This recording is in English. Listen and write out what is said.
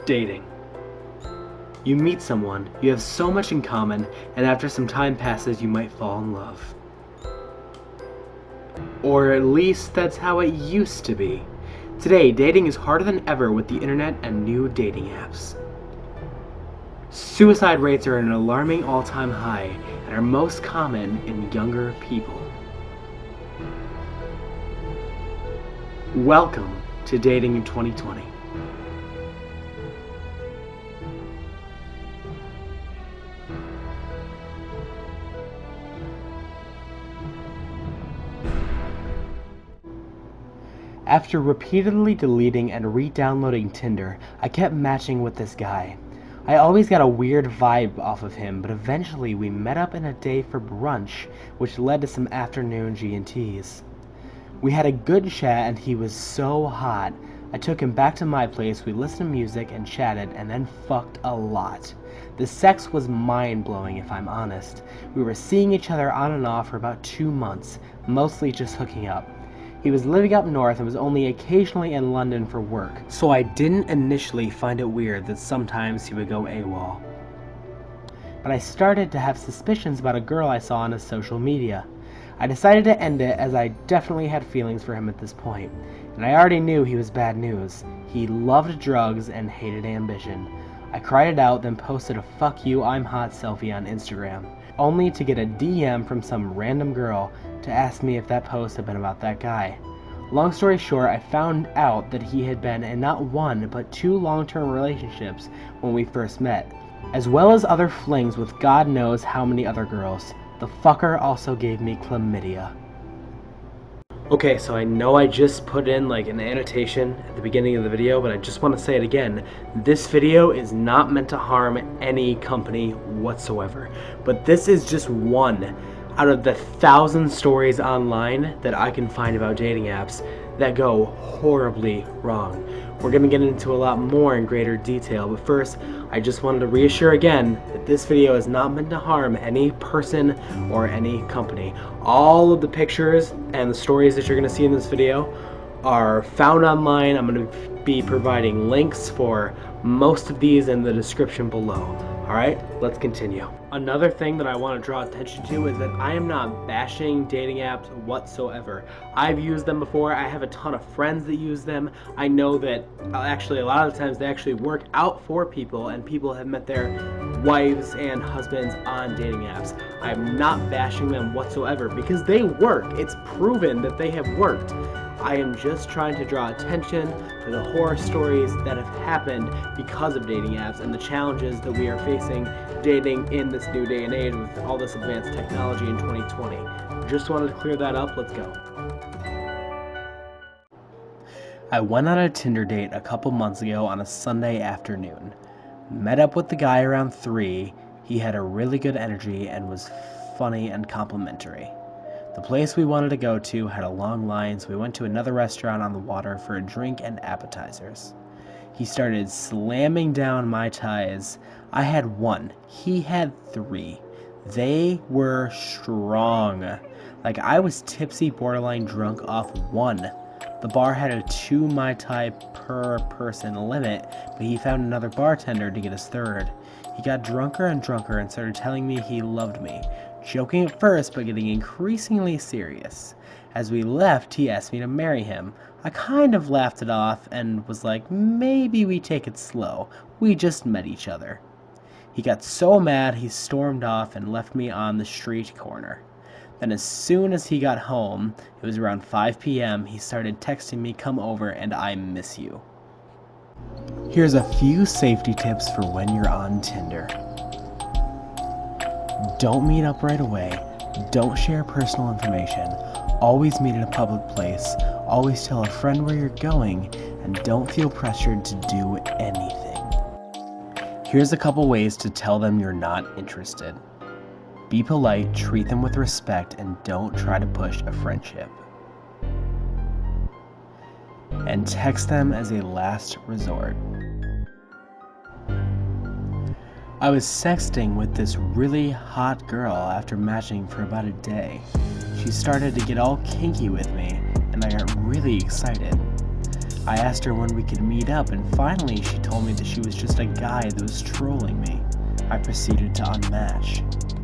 Dating. You meet someone, you have so much in common, and after some time passes you might fall in love. Or at least that's how it used to be. Today, dating is harder than ever with the internet and new dating apps. Suicide rates are at an alarming all-time high and are most common in younger people. Welcome to Dating in 2020. After repeatedly deleting and re-downloading Tinder, I kept matching with this guy. I always got a weird vibe off of him, but eventually we met up in a day for brunch, which led to some afternoon G&Ts. We had a good chat and he was so hot. I took him back to my place, we listened to music and chatted, and then fucked a lot. The sex was mind-blowing if I'm honest. We were seeing each other on and off for about 2 months, mostly just hooking up. He was living up north and was only occasionally in London for work, so I didn't initially find it weird that sometimes he would go AWOL. But I started to have suspicions about a girl I saw on his social media. I decided to end it as I definitely had feelings for him at this point, and I already knew he was bad news. He loved drugs and hated ambition. I cried it out, then posted a "fuck you, I'm hot" selfie on Instagram, only to get a DM from some random girl to ask me if that post had been about that guy. Long story short, I found out that he had been in not one, but 2 long-term relationships when we first met, as well as other flings with God knows how many other girls. The fucker also gave me chlamydia. Okay, so I know I just put in like an annotation at the beginning of the video, but I just want to say it again. This video is not meant to harm any company whatsoever, but this is just one out of the 1,000 stories online that I can find about dating apps that go horribly wrong. We're going to get into a lot more in greater detail, but first, I just wanted to reassure again that this video is not meant to harm any person or any company. All of the pictures and the stories that you're going to see in this video are found online. I'm going to be providing links for most of these in the description below. Alright, let's continue. Another thing that I want to draw attention to is that I am not bashing dating apps whatsoever. I've used them before. I have a ton of friends that use them. I know that actually a lot of the times they actually work out for people, and people have met their wives and husbands on dating apps. I'm not bashing them whatsoever because they work. It's proven that they have worked. I am just trying to draw attention to the horror stories that have happened because of dating apps and the challenges that we are facing dating in this new day and age with all this advanced technology in 2020. Just wanted to clear that up. Let's go. I went on a Tinder date a couple months ago on a Sunday afternoon. Met up with the guy around 3. He had a really good energy and was funny and complimentary. The place we wanted to go to had a long line, so we went to another restaurant on the water for a drink and appetizers. He started slamming down Mai Tais. I had 1. He had 3. They were strong. Like, I was tipsy, borderline drunk off 1. The bar had a 2 Mai Tai per person limit, but he found another bartender to get his 3rd. He got drunker and drunker and started telling me he loved me. Joking at first, but getting increasingly serious. As we left, he asked me to marry him. I kind of laughed it off and was like, maybe we take it slow. We just met each other. He got so mad he stormed off and left me on the street corner. Then as soon as he got home, it was around 5 p.m., he started texting me, "Come over and I miss you." Here's a few safety tips for when you're on Tinder. Don't meet up right away. Don't share personal information. Always meet in a public place. Always tell a friend where you're going, and don't feel pressured to do anything. Here's a couple ways to tell them you're not interested. Be polite, treat them with respect, and don't try to push a friendship. And text them as a last resort. I was sexting with this really hot girl after matching for about a day. She started to get all kinky with me, and I got really excited. I asked her when we could meet up, and finally she told me that she was just a guy that was trolling me. I proceeded to unmatch.